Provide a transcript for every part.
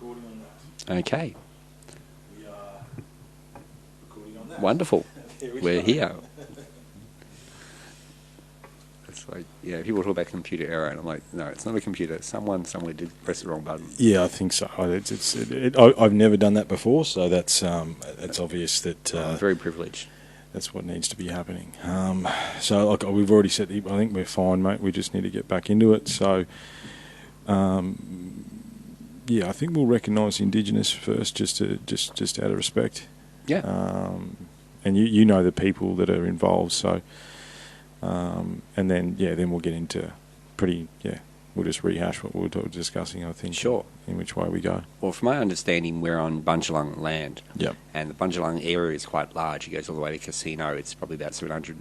recording on that. Okay. We are recording on that. Wonderful. There we We're go. here. It's like, people talk about computer error, and I'm like, no, it's not a computer. Someone somewhere did press the wrong button. Yeah, I think so. I've never done that before, so that's obvious that I'm very privileged. that's what needs to be happening. So, like we've already said, I think we're fine, mate. We just need to get back into it. So, I think we'll recognise the Indigenous first, just out of respect. Yeah. And you know the people that are involved, so. And then we'll get into we'll just rehash what we were discussing, I think. Sure. In which way we go. Well, from my understanding, we're on Bundjalung land. Yep. And the Bundjalung area is quite large. It goes all the way to Casino. It's probably about 700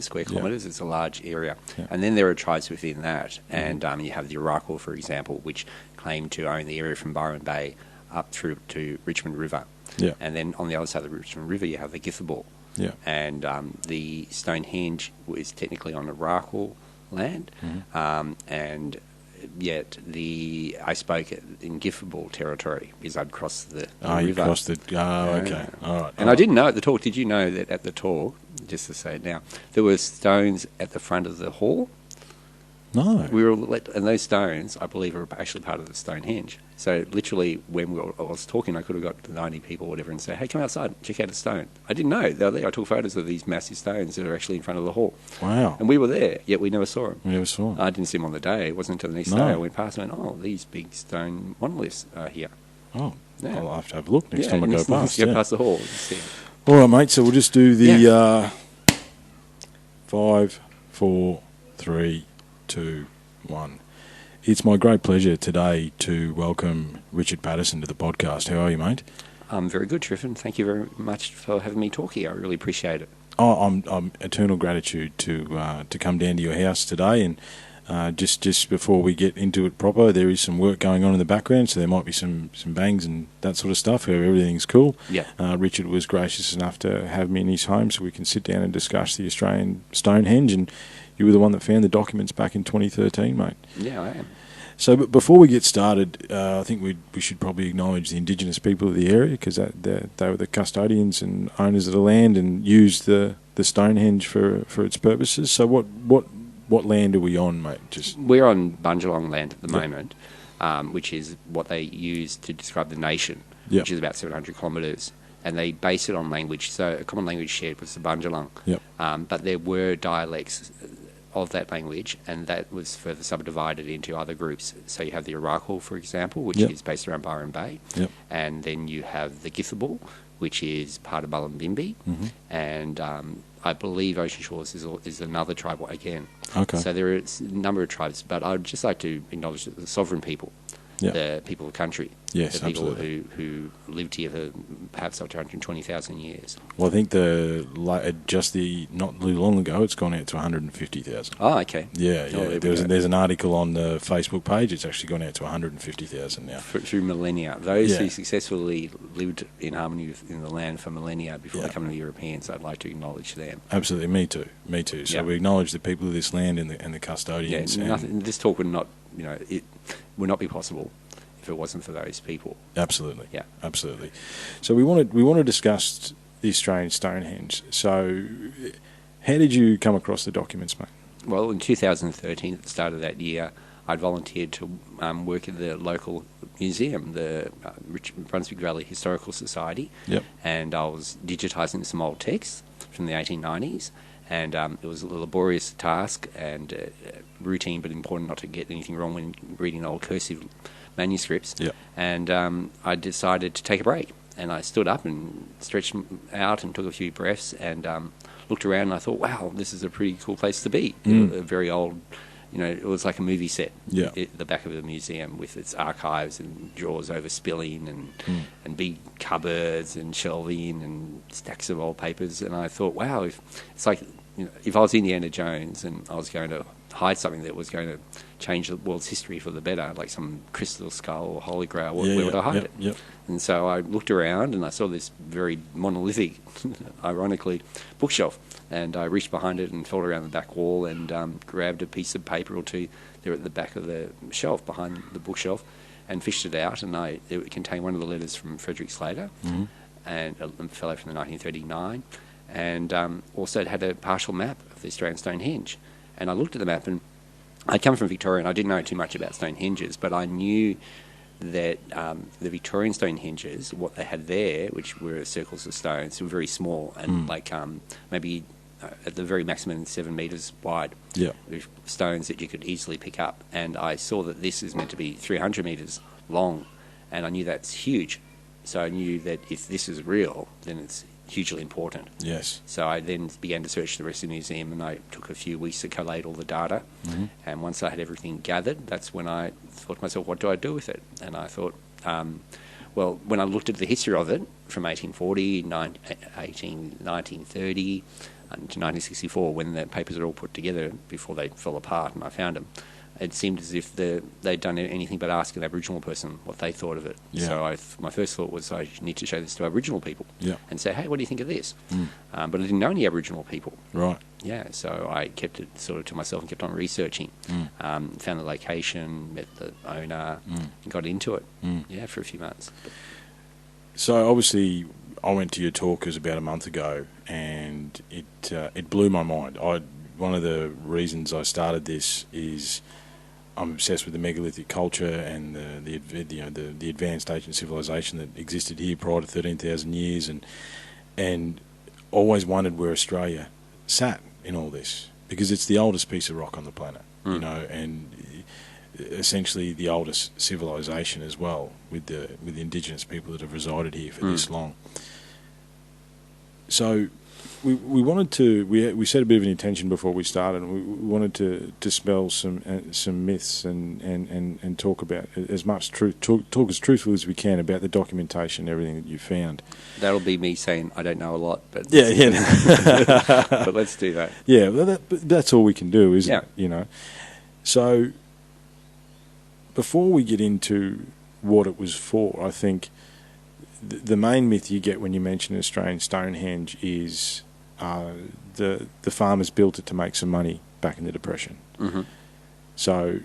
square kilometres. Yep. It's a large area. Yep. And then there are tribes within that. Mm-hmm. And you have the Arakwal, for example, which claim to own the area from Byron Bay up through to Richmond River. Yeah. And then on the other side of the Richmond River, you have the Githibal. Yeah. And the Stonehenge is technically on Arakwal land. Mm-hmm. And yet I spoke in Githibal territory because I'd crossed the river. You crossed the... okay. All right. And I didn't know at the talk. Did you know that at the talk, just to say it now, there were stones at the front of the hall? No. And those stones, I believe, are actually part of the Stonehenge. So literally, when I was talking, I could have got 90 people or whatever and say, hey, come outside and check out a stone. I didn't know. They were there. I took photos of these massive stones that are actually in front of the hall. Wow. And we were there, yet we never saw them. We never saw them. I didn't see them on the day. It wasn't until the next day I went past and went, oh, these big stone monoliths are here. Oh, yeah. I'll have to have a look next time I go past. Go past the hall. See. All right, mate, so we'll just do the 5, 4, 3, 2, 1. It's my great pleasure today to welcome Richard Patterson to the podcast. How are you, mate? I'm very good, Triffin. Thank you very much for having me talk here. I really appreciate it. Oh, I'm eternal gratitude to come down to your house today. And just before we get into it proper, there is some work going on in the background, so there might be some bangs and that sort of stuff. Everything's cool. Yeah. Richard was gracious enough to have me in his home so we can sit down and discuss the Australian Stonehenge, and you were the one that found the documents back in 2013, mate. Yeah, I am. So, but before we get started, I think we should probably acknowledge the Indigenous people of the area, because they were the custodians and owners of the land and used the Stonehenge for its purposes. So, what land are we on, mate? We're on Bundjalung land at the moment, which is what they use to describe the nation, which is about 700 kilometres. And they base it on language. So a common language shared was the Bundjalung. Yep. But there were dialects of that language, and that was further subdivided into other groups. So you have the Arakwal, for example, which is based around Byron Bay. Yep. And then you have the Githibal, which is part of Mullumbimby. Mm-hmm. And I believe Ocean Shores is another tribe again. Okay. So there is a number of tribes, but I would just like to acknowledge the sovereign people. The people of the country, yes, the people absolutely. who lived here for perhaps up to 120,000 years. Well, I think not long ago, it's gone out to 150,000. Oh, okay. Yeah. There's an article on the Facebook page. It's actually gone out to 150,000 now. Through millennia. Those who successfully lived in harmony in the land for millennia before they come to the Europeans, I'd like to acknowledge them. Absolutely, me too. So we acknowledge the people of this land and the custodians. Yeah, this talk would not, it would not be possible if it wasn't for those people. Absolutely. Yeah. Absolutely. So we want to discuss the Australian Stonehenge. So how did you come across the documents, mate? Well, in 2013, at the start of that year, I'd volunteered to work at the local museum, the Brunswick Valley Historical Society. Yep. And I was digitising some old texts from the 1890s. And it was a laborious task and routine, but important not to get anything wrong when reading old cursive manuscripts. Yep. And I decided to take a break. And I stood up and stretched out and took a few breaths and looked around and I thought, wow, this is a pretty cool place to be. A very old, it was like a movie set at the back of the museum with its archives and drawers overspilling and big cupboards and shelving and stacks of old papers. And I thought, wow, it's like, if I was Indiana Jones and I was going to hide something that was going to change the world's history for the better, like some crystal skull or holy grail, where would I hide it? Yep. And so I looked around and I saw this very monolithic, ironically, bookshelf. And I reached behind it and felt around the back wall and grabbed a piece of paper or two there at the back of the shelf, behind the bookshelf. and fished it out, and it contained one of the letters from Frederick Slater, and a fellow from the 1939, and also it had a partial map of the Australian Stonehenge. And I looked at the map, and I'd come from Victoria, and I didn't know too much about Stonehenges, but I knew that the Victorian Stonehenges, what they had there, which were circles of stones, were very small, and maybe at the very maximum 7 metres wide, with stones that you could easily pick up. And I saw that this is meant to be 300 metres long, and I knew that's huge. So I knew that if this is real, then it's hugely important. Yes. So I then began to search the rest of the museum, and I took a few weeks to collate all the data. And once I had everything gathered, that's when I thought to myself, what do I do with it? And I thought, well, when I looked at the history of it from 1840, 1930 to 1964, when the papers are all put together before they fell apart and I found them, it seemed as if they'd done anything but ask an Aboriginal person what they thought of it. Yeah. So my first thought was I need to show this to Aboriginal people and say, hey, what do you think of this? But I didn't know any Aboriginal people. Right. Yeah, so I kept it sort of to myself and kept on researching. Found the location, met the owner, and got into it. For a few months. So obviously, I went to your talk about a month ago, and it blew my mind. One of the reasons I started this is I'm obsessed with the megalithic culture and the advanced ancient civilization that existed here prior to 13,000 years, and always wondered where Australia sat in all this, because it's the oldest piece of rock on the planet, and essentially the oldest civilization as well, with the indigenous people that have resided here for this long. So we wanted to we set a bit of an intention before we started, and we wanted to dispel some myths and talk about as much truth, talk as truthful as we can about the documentation and everything that you found. That'll be me saying I don't know a lot, but but let's do that. Yeah, well, that's all we can do, isn't it? You know. So before we get into what it was for, I think the main myth you get when you mention Australian Stonehenge is the farmers built it to make some money back in the Depression. So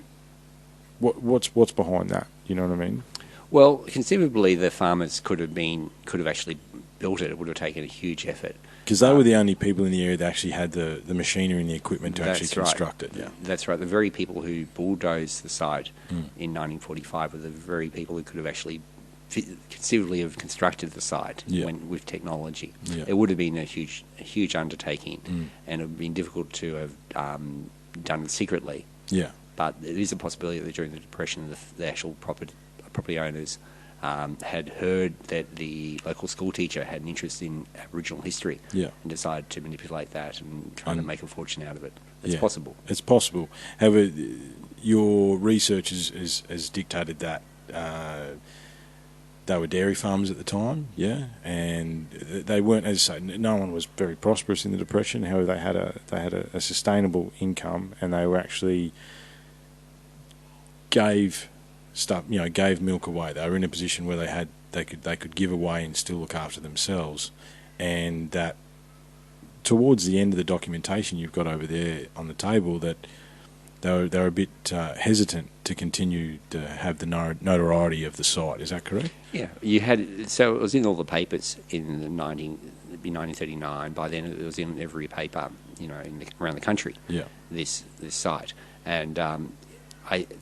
what's behind that? You know what I mean? Well, conceivably, the farmers could have actually built it. It would have taken a huge effort. Because they were the only people in the area that actually had the machinery and the equipment to actually construct it. Yeah, that's right. The very people who bulldozed the site in 1945 were the very people who could have actually conceivably have constructed the site with technology. Yeah. It would have been a huge undertaking, and it would have been difficult to have done it secretly. Yeah. But it is a possibility that during the Depression, the actual property owners had heard that the local school teacher had an interest in Aboriginal history and decided to manipulate that and try to make a fortune out of it. It's possible. It's possible. However, your research has dictated that they were dairy farmers at the time, and they weren't, as I say, no one was very prosperous in the Depression. However, they had a sustainable income, and they were actually gave milk away. They were in a position where they could give away and still look after themselves, and that towards the end of the documentation you've got over there on the table, that they were a bit hesitant to continue to have the notoriety of the site. Is that correct? Yeah, so it was in all the papers in 1939. By then it was in every paper, around the country. Yeah, this site, and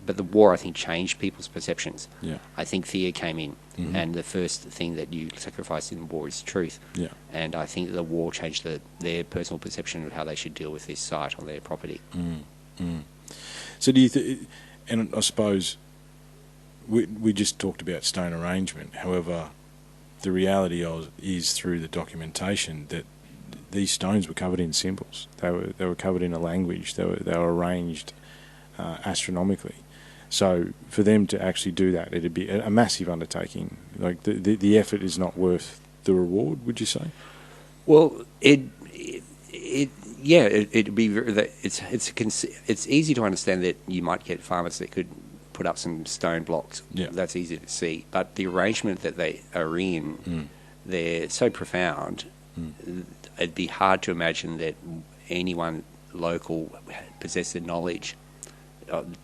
but the war, I think, changed people's perceptions. Yeah, I think fear came in, and the first thing that you sacrifice in war is truth. Yeah, and I think the war changed their personal perception of how they should deal with this site on their property. So do you and I suppose we just talked about stone arrangement. However, the reality is through the documentation that these stones were covered in symbols. They were covered in a language. They were arranged astronomically. So for them to actually do that, it'd be a massive undertaking. Like the effort is not worth the reward. Would you say? Well, it'd be it's easy to understand that you might get farmers that could put up some stone blocks. Yeah. That's easy to see. But the arrangement that they are in, they're so profound. It'd be hard to imagine that anyone local possessed the knowledge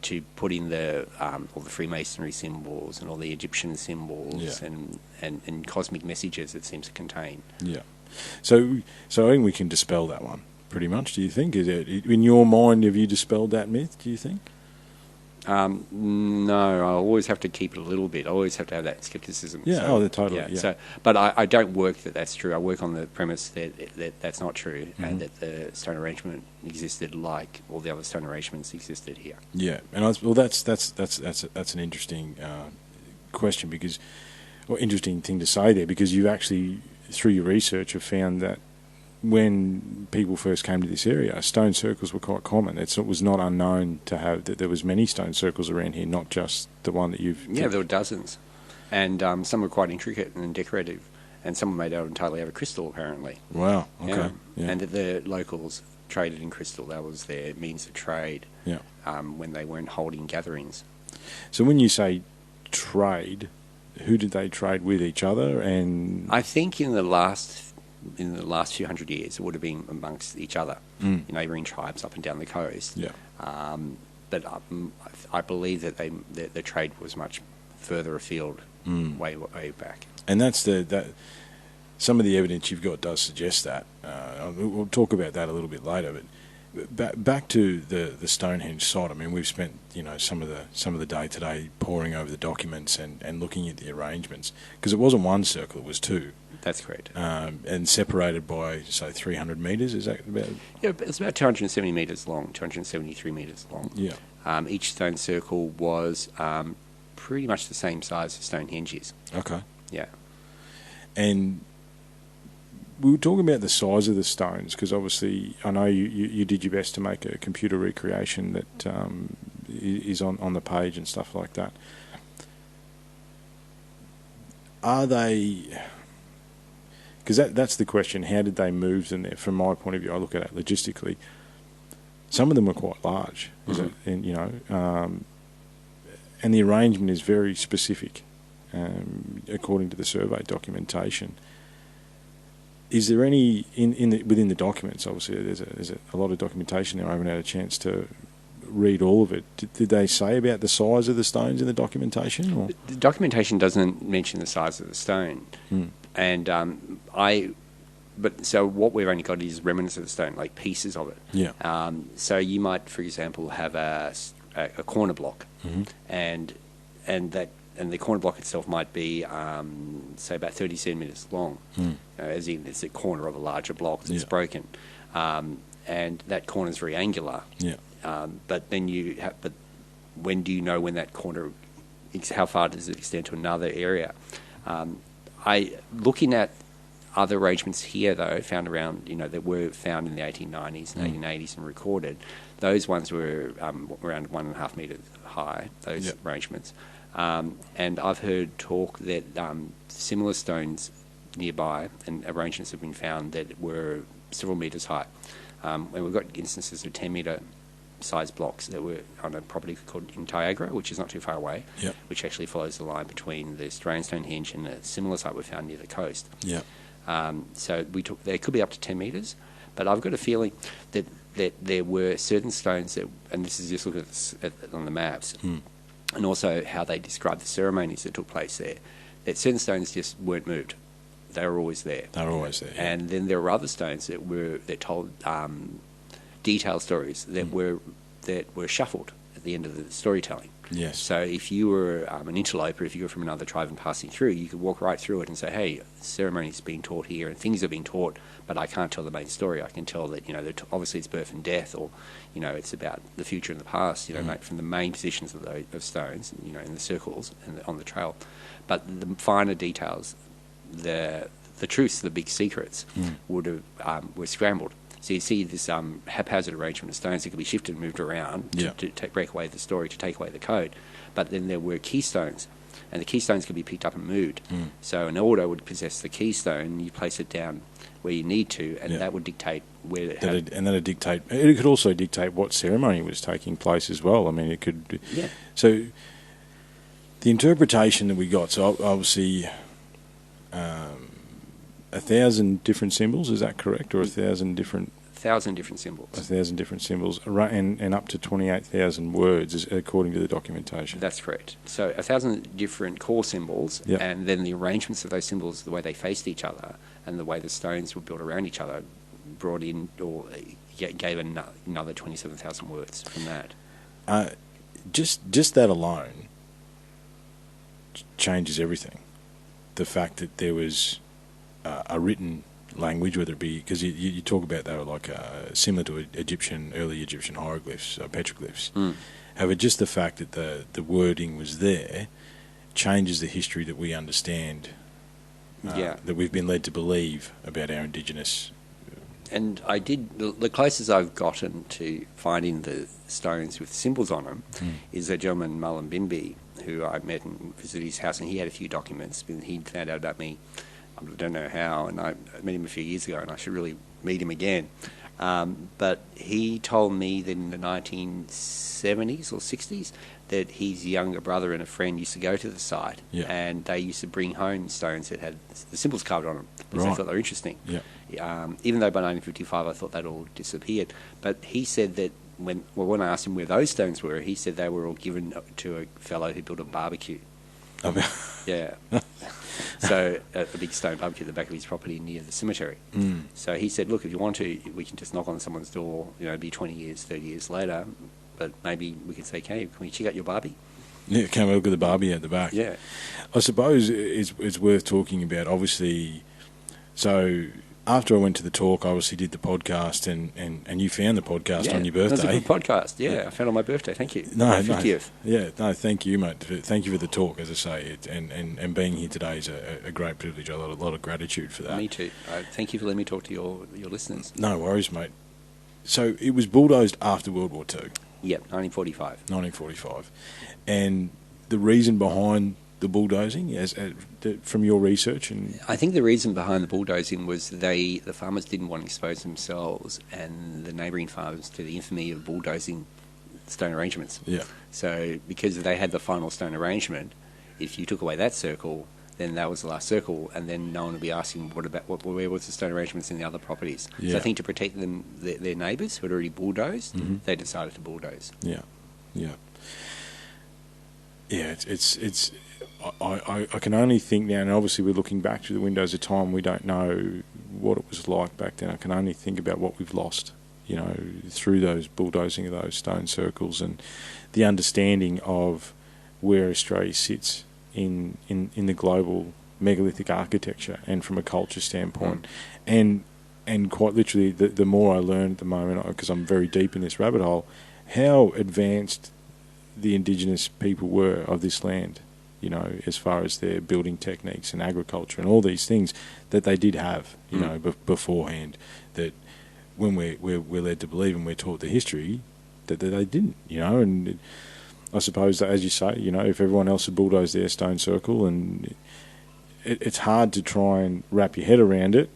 to put in all the Freemasonry symbols and all the Egyptian symbols and cosmic messages it seems to contain. Yeah. So I think we can dispel that one pretty much. Do you think? Is it in your mind? Have you dispelled that myth? Do you think? No, I always have to keep it a little bit. I always have to have that skepticism. Yeah, so, totally. Yeah. So, but I don't work that that's true. I work on the premise that that's not true, and that the stone arrangement existed like all the other stone arrangements existed here. Yeah, and that's an interesting question because, or interesting thing to say there, because you actually through your research have found that when people first came to this area, stone circles were quite common. It was not unknown to have that there was many stone circles around here, not just the one that you've... Yeah, there were dozens. And some were quite intricate and decorative, and some were made out entirely out of crystal, apparently. Wow, okay. Yeah. And the locals traded in crystal. That was their means of trade when they weren't holding gatherings. So when you say trade, who did they trade with, each other? And I think in the last few hundred years, it would have been amongst each other, neighbouring tribes up and down the coast. Yeah. But I believe that the trade was much further afield, way back. And that's some of the evidence you've got does suggest that. We'll talk about that a little bit later. But back to the Stonehenge site. I mean, we've spent some of the day today poring over the documents and looking at the arrangements, because it wasn't one circle; it was two. That's correct. And separated by, say, 300 metres, is that about? Yeah, it's about 270 metres long, 273 metres long. Yeah. Each stone circle was pretty much the same size as Stonehenge is. Okay. Yeah. And we were talking about the size of the stones, because obviously I know you did your best to make a computer recreation that is on the page and stuff like that. Are they... Because that's the question, how did they move them there? From my point of view, I look at it logistically. Some of them are quite large, and and the arrangement is very specific, according to the survey documentation. Is there any within the documents? Obviously, there's a lot of documentation there. I haven't had a chance to read all of it. Did they say about the size of the stones in the documentation? Or? The documentation doesn't mention the size of the stone. And so what we've only got is remnants of the stone, like pieces of it. Yeah. So you might, for example, have a corner block, and the corner block itself might be, say, about 30 centimetres long, as in it's a corner of a larger block that's broken, and that corner is very angular. Yeah. But then but when do you know when that corner? How far does it extend to another area? Looking at other arrangements here, though, found around, that were found in the 1890s and 1880s and recorded, those ones were around 1.5 metres high, those arrangements. And I've heard talk that similar stones nearby and arrangements have been found that were several metres high. And we've got instances of 10-metre size blocks that were on a property called in Niagara, which is not too far away, which actually follows the line between the Australian Stonehenge and a similar site we found near the coast. Yeah. So they could be up to 10 metres, but I've got a feeling that there were certain stones that, and this is just looking on the maps, and also how they describe the ceremonies that took place there, that certain stones just weren't moved. They were always there. They were always there. Yeah. And then there were other stones that told detailed stories that were shuffled at the end of the storytelling. Yes. So if you were an interloper, if you were from another tribe and passing through, you could walk right through it and say, hey, ceremonies being taught here and things are being taught, but I can't tell the main story. I can tell that, obviously it's birth and death, or, it's about the future and the past, from the main positions of stones, in the circles and on the trail. But the finer details, the truths, the big secrets, were scrambled. So you see this haphazard arrangement of stones that could be shifted and moved around to break away the story, to take away the code. But then there were keystones, and the keystones could be picked up and moved. So an order would possess the keystone, you place it down where you need to, and that would dictate where it and that'd dictate. It could also dictate what ceremony was taking place as well. I mean, it could. Yeah. So the interpretation that we got. So obviously. 1,000 different symbols, is that correct, or 1,000 different? 1,000 different symbols. 1,000 different symbols, and up to 28,000 words, according to the documentation. That's correct. So 1,000 different core symbols, Yep. and then the arrangements of those symbols, the way they faced each other, and the way the stones were built around each other, brought in or gave another 27,000 words from that. Just that alone changes everything. The fact that there was a written language, whether it be, because you talk about they were like similar to early Egyptian hieroglyphs, petroglyphs. However, just the fact that the wording was there changes the history that we understand, that we've been led to believe about our indigenous. And the closest I've gotten to finding the stones with symbols on them is a gentleman, Mullen Bimby, who I met and visited his house, and he had a few documents. He'd found out about me, I don't know how, and I met him a few years ago, and I should really meet him again. But he told me that in the 1970s or 60s that his younger brother and a friend used to go to the site, and they used to bring home stones that had the symbols carved on them because they thought they were interesting. Even though by 1955 I thought they'd all disappeared. But he said that when I asked him where those stones were, he said they were all given to a fellow who built a barbecue. Yeah. So a big stone barbecue at the back of his property near the cemetery. So he said, look, if you want to, we can just knock on someone's door, it'll be 20 years, 30 years later, but maybe we can say, can we check out your barbie? Yeah, come and look at the barbie at the back. Yeah. I suppose it's worth talking about, obviously. So after I went to the talk, I obviously did the podcast, and you found the podcast on your birthday. That's a good podcast. Yeah, I found it on my birthday. Thank you. My 50th. Thank you, mate. Thank you for the talk, as I say, and being here today is a great privilege. A lot of gratitude for that. Me too. Thank you for letting me talk to your listeners. No worries, mate. So it was bulldozed after World War II. Yep, 1945. 1945, and the reason behind the bulldozing, from your research, and I think the reason behind the bulldozing was the farmers didn't want to expose themselves and the neighbouring farmers to the infamy of bulldozing stone arrangements. Yeah. So because they had the final stone arrangement, if you took away that circle, then that was the last circle, and then no one would be asking where was the stone arrangements in the other properties. Yeah. So I think to protect them, their neighbours who had already bulldozed, they decided to bulldoze. Yeah. It's I can only think now, and obviously we're looking back through the windows of time. We don't know what it was like back then. I can only think about what we've lost, through those bulldozing of those stone circles, and the understanding of where Australia sits in the global megalithic architecture and from a culture standpoint. And quite literally, the more I learn at the moment, because I'm very deep in this rabbit hole, how advanced the indigenous people were of this land, as far as their building techniques and agriculture and all these things that they did have, beforehand, that when we're led to believe and we're taught the history, that they didn't, and I suppose that, as you say, if everyone else had bulldozed their stone circle, and it's hard to try and wrap your head around it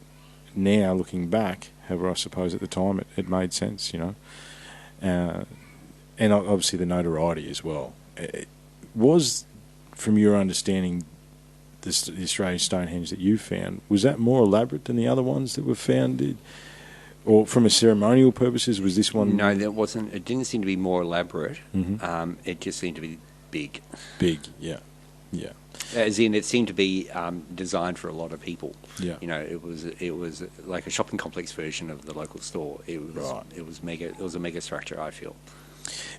now looking back. However, I suppose at the time it made sense, and obviously the notoriety as well. It was, from your understanding, the Australian Stonehenge that you found, was that more elaborate than the other ones that were found? Or from a ceremonial purposes, was this one? No, that wasn't. It didn't seem to be more elaborate. It just seemed to be big. Big, yeah. As in, it seemed to be designed for a lot of people. Yeah. It was like a shopping complex version of the local store. It was mega. It was a mega structure, I feel.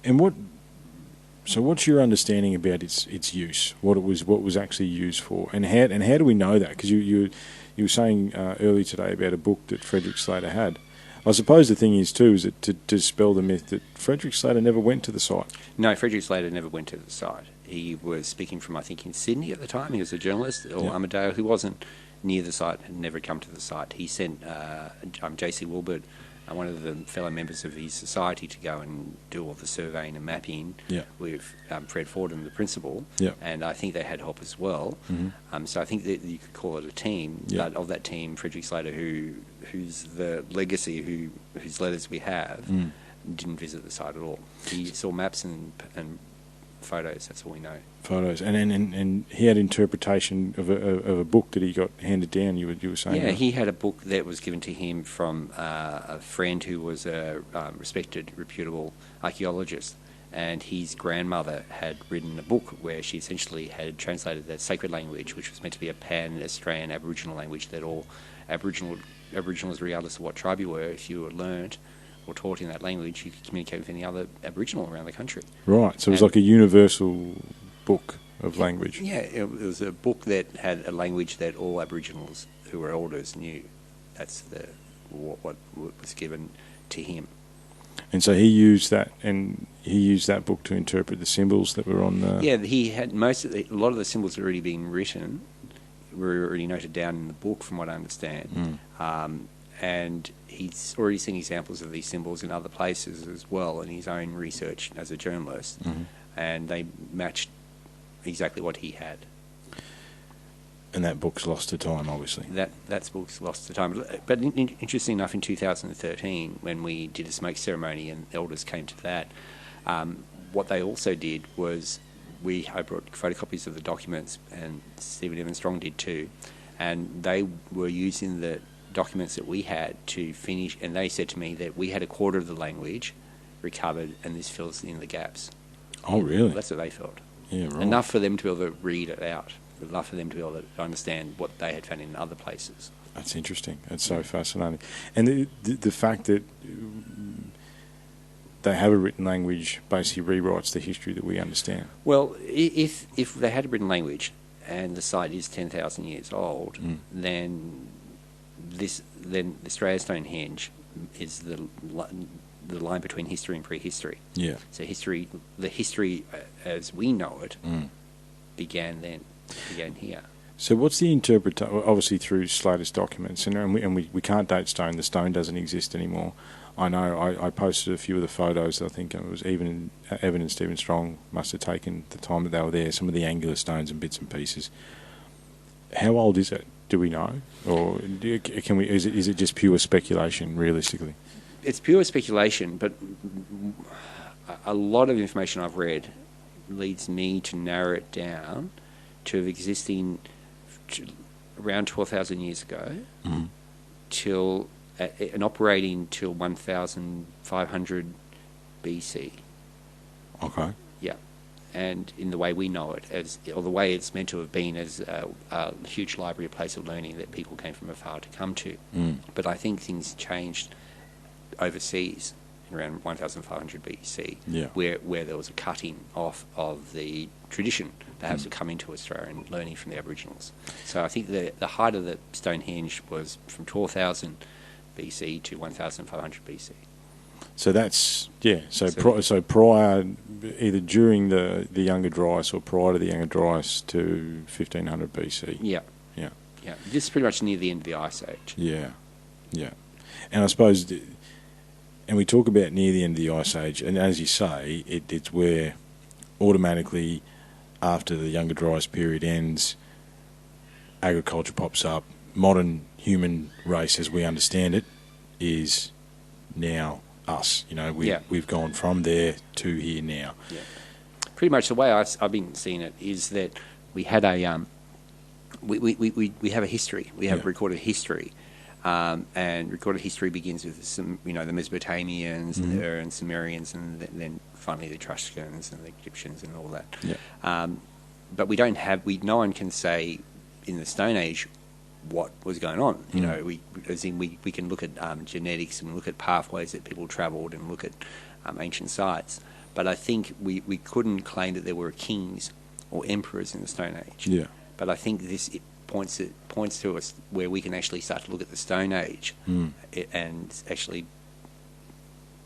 And what's your understanding about its use? What was actually used for, and how do we know that? Because you were saying earlier today about a book that Frederick Slater had. I suppose the thing is too is that to dispel the myth that Frederick Slater never went to the site. No, Frederick Slater never went to the site. He was speaking from, I think, in Sydney at the time. He was a journalist, or Armadale, who wasn't near the site and never come to the site. He sent J.C. Wilbert, one of the fellow members of his society, to go and do all the surveying and mapping with Fred Fordham, the principal, and I think they had help as well. So I think that you could call it a team, but of that team, Frederick Slater, who's the legacy, whose letters we have, didn't visit the site at all. He saw maps and photos. That's all we know. Photos, and he had interpretation of a book that he got handed down. You were saying, yeah, he had a book that was given to him from a friend who was a respected, reputable archaeologist, and his grandmother had written a book where she essentially had translated the sacred language, which was meant to be a pan-Australian Aboriginal language that all Aboriginals, regardless of what tribe you were, if you were learnt or taught in that language, you could communicate with any other Aboriginal around the country. Right, so it was like a universal book of language. Yeah, it was a book that had a language that all Aboriginals who were elders knew. That's what was given to him. And so he used that, book to interpret the symbols that were on the... Yeah, he had a lot of the symbols had already been written, were already noted down in the book, from what I understand. And he's already seen examples of these symbols in other places as well in his own research as a journalist, and they matched exactly what he had. And that book's lost to time, obviously. That book's lost to time. But interesting enough, in 2013, when we did a smoke ceremony and elders came to that, what they also did was I brought photocopies of the documents, and Stephen Evan Strong did too, and they were using the documents that we had to finish, and they said to me that we had a quarter of the language recovered, and this fills in the gaps. Oh, really? That's what they felt. Yeah, right. Enough for them to be able to read it out. Enough for them to be able to understand what they had found in other places. That's interesting. That's so fascinating. And the fact that they have a written language basically rewrites the history that we understand. Well, if they had a written language and the site is 10,000 years old, then Australia's Stonehenge is the line between history and prehistory. Yeah. So the history as we know it, began here. So what's the interpretation? Obviously through Slater's documents, and we can't date stone. The stone doesn't exist anymore. I know I posted a few of the photos. I think it was Evan and Stephen Strong must have taken the time that they were there, some of the angular stones and bits and pieces. How old is it? Do we know? Or can we? Is it just pure speculation, realistically? It's pure speculation, but a lot of information I've read leads me to narrow it down to existing around 12,000 years ago till and operating till 1,500 BC. Okay. Yeah, and in the way we know it, or the way it's meant to have been as a huge library, a place of learning that people came from afar to come to. But I think things changed overseas around 1,500 BC, where there was a cutting off of the tradition, perhaps, of coming to Australia and learning from the Aboriginals. So I think the height of the Stonehenge was from 12,000 BC to 1,500 BC. So that's So prior, either during the Younger Dryas or prior to the Younger Dryas to 1,500 BC. Yeah. Just pretty much near the end of the Ice Age. Yeah. And I suppose, and we talk about near the end of the Ice Age, and as you say, it's where automatically after the Younger Dryas period ends, agriculture pops up. Modern human race, as we understand it, is now us. We've gone from there to here now. Yeah. Pretty much the way I've been seeing it is that we had we have a history. We have recorded history. And recorded history begins with some, the Mesopotamians, and Sumerians, and then finally the Etruscans and the Egyptians and all that. Yeah. But no one can say in the Stone Age what was going on. We can look at genetics and look at pathways that people travelled and look at ancient sites. But I think we couldn't claim that there were kings or emperors in the Stone Age. Yeah. But I think it points to us where we can actually start to look at the Stone Age and actually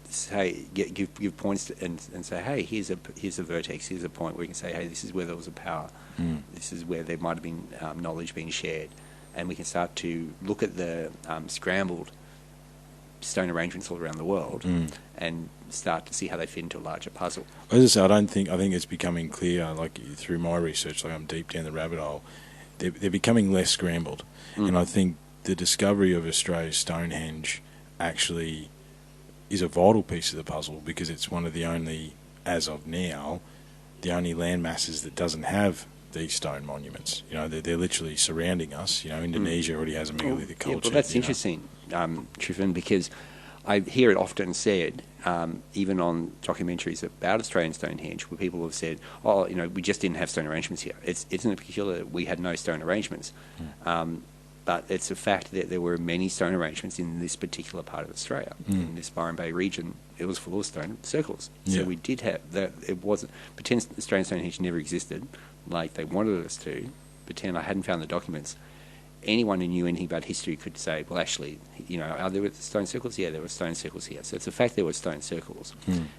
say give points and say, hey, here's a vertex, here's a point where we can say, hey, this is where there was a power, this is where there might have been knowledge being shared, and we can start to look at the scrambled stone arrangements all around the world and start to see how they fit into a larger puzzle. As I say, I think it's becoming clear, like through my research, like I'm deep down the rabbit hole. They're becoming less scrambled, and I think the discovery of Australia's Stonehenge actually is a vital piece of the puzzle, because it's one of the only, as of now, the only land masses that doesn't have these stone monuments. You know, they're literally surrounding us. You know, Indonesia already has a megalithic culture. Yeah, well, that's interesting, Triffin, because I hear it often said, even on documentaries about Australian Stonehenge, where people have said, "Oh, you know, we just didn't have stone arrangements here." It's in particular that we had no stone arrangements, but it's a fact that there were many stone arrangements in this particular part of Australia, in this Byron Bay region. It was full of stone circles, so we did have that. It wasn't pretend Australian Stonehenge never existed, like they wanted us to. Pretend I hadn't found the documents. Anyone who knew anything about history could say, well, actually, you know, are there stone circles? Yeah, there were stone circles here. So it's a fact there were stone circles.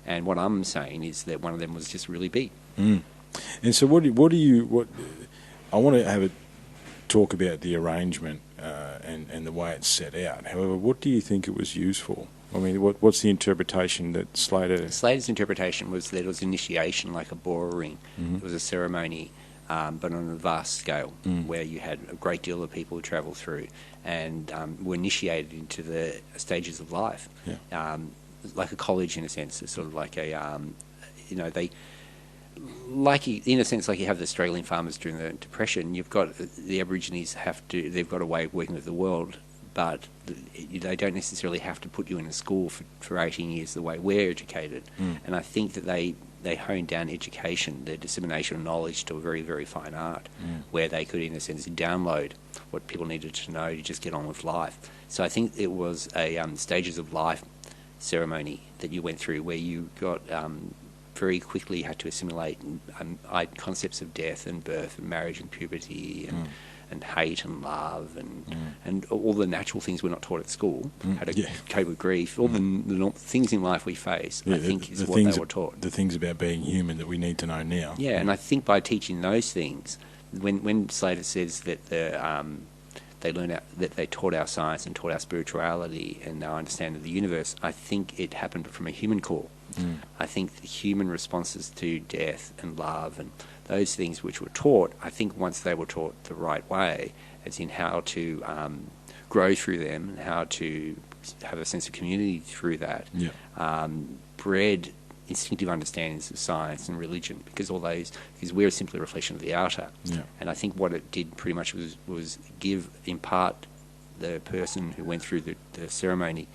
And what I'm saying is that one of them was just really big. And so what I want to have a talk about the arrangement and the way it's set out. However, what do you think it was used for? I mean, what's the interpretation that Slater's interpretation was that it was initiation, like a Bora ring. It was a ceremony, but on a vast scale, where you had a great deal of people who travelled through and were initiated into the stages of life, like a college in a sense. It's sort of like a, you know, in a sense, like you have the Australian farmers during the Depression. You've got the Aborigines they've got a way of working with the world, but they don't necessarily have to put you in a school for 18 years the way we're educated. And I think that they honed down education, the dissemination of knowledge, to a very, very fine art, where they could, in a sense, download what people needed to know to just get on with life. So I think it was a stages of life ceremony that you went through, where you got very quickly had to assimilate concepts of death and birth and marriage and puberty and hate and love and all the natural things we're not taught at school, how to cope with grief, all the things in life we face, I think is what they were taught. The things about being human that we need to know now. Yeah, and I think by teaching those things, when Slater says that they taught our science and taught our spirituality and our understanding of the universe, I think it happened from a human core. I think the human responses to death and love and those things which were taught, I think once they were taught the right way, as in how to grow through them and how to have a sense of community through that, bred instinctive understandings of science and religion, because we're simply a reflection of the outer. And I think what it did pretty much was impart the person who went through the ceremony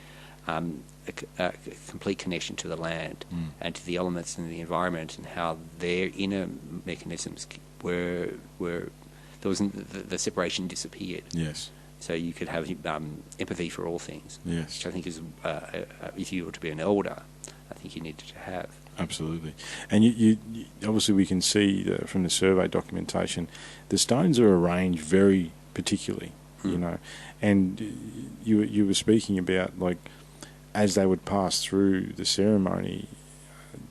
a complete connection to the land and to the elements and the environment, and how their inner mechanisms were the separation disappeared. Yes. So you could have empathy for all things. Yes. Which I think is, if you were to be an elder, I think you needed to have. Absolutely. And you obviously we can see from the survey documentation, the stones are arranged very particularly, you know, and you were speaking about, like, as they would pass through the ceremony,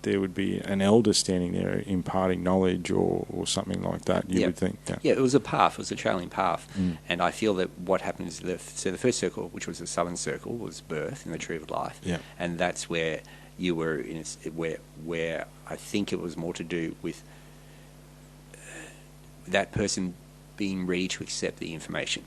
there would be an elder standing there imparting knowledge or something like that, you would think. Yeah, it was a path, it was a trailing path. And I feel that what happened is the first circle, which was the southern circle, was birth in the tree of life. And that's where you were, where I think it was more to do with that person being ready to accept the information.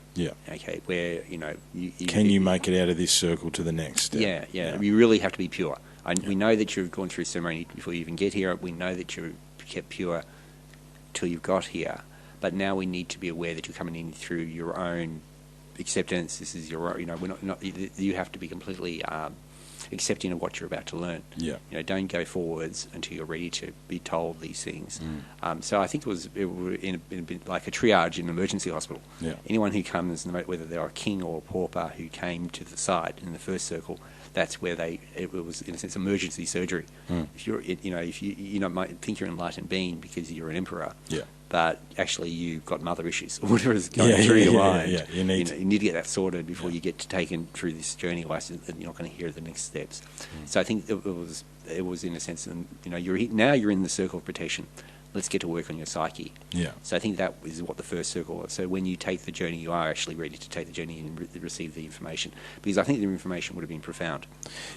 Okay, where, you know... you make it out of this circle to the next step? Yeah. You really have to be pure. We know that you've gone through ceremony before you even get here. We know that you're kept pure till you've got here. But now we need to be aware that you're coming in through your own acceptance. This is your own... You know, we're not you have to be completely... accepting of what you're about to learn. You know, don't go forwards until you're ready to be told these things. So I think it was in a bit like a triage in an emergency hospital. Anyone who comes, whether they're a king or a pauper who came to the site in the first circle, that's where it was, in a sense, emergency surgery. If you might think you're an enlightened being because you're an emperor. But actually you've got mother issues or whatever is going through your mind. You need to get that sorted before you get taken through this journey, otherwise you're not going to hear the next steps. So I think it was in a sense, you know, you're in the circle of protection. Let's get to work on your psyche. So I think that is what the first circle was. So when you take the journey, you are actually ready to take the journey and receive the information. Because I think the information would have been profound.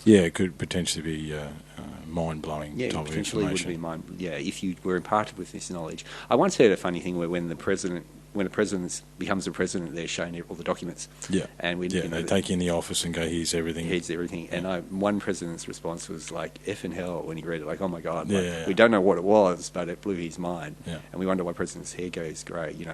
It could potentially be mind-blowing type of information. Would be if you were imparted with this knowledge. I once heard a funny thing where when the president when a president becomes a president, they're shown all the documents. Yeah. And we, Yeah, you know, they take you in the office and go, here's everything. here's everything. And one president's response was like, F in hell, when he read it, like, oh my God, Yeah, like, yeah, yeah. we don't know what it was, but it blew his mind. Yeah. And we wonder why president's hair goes grey, you know.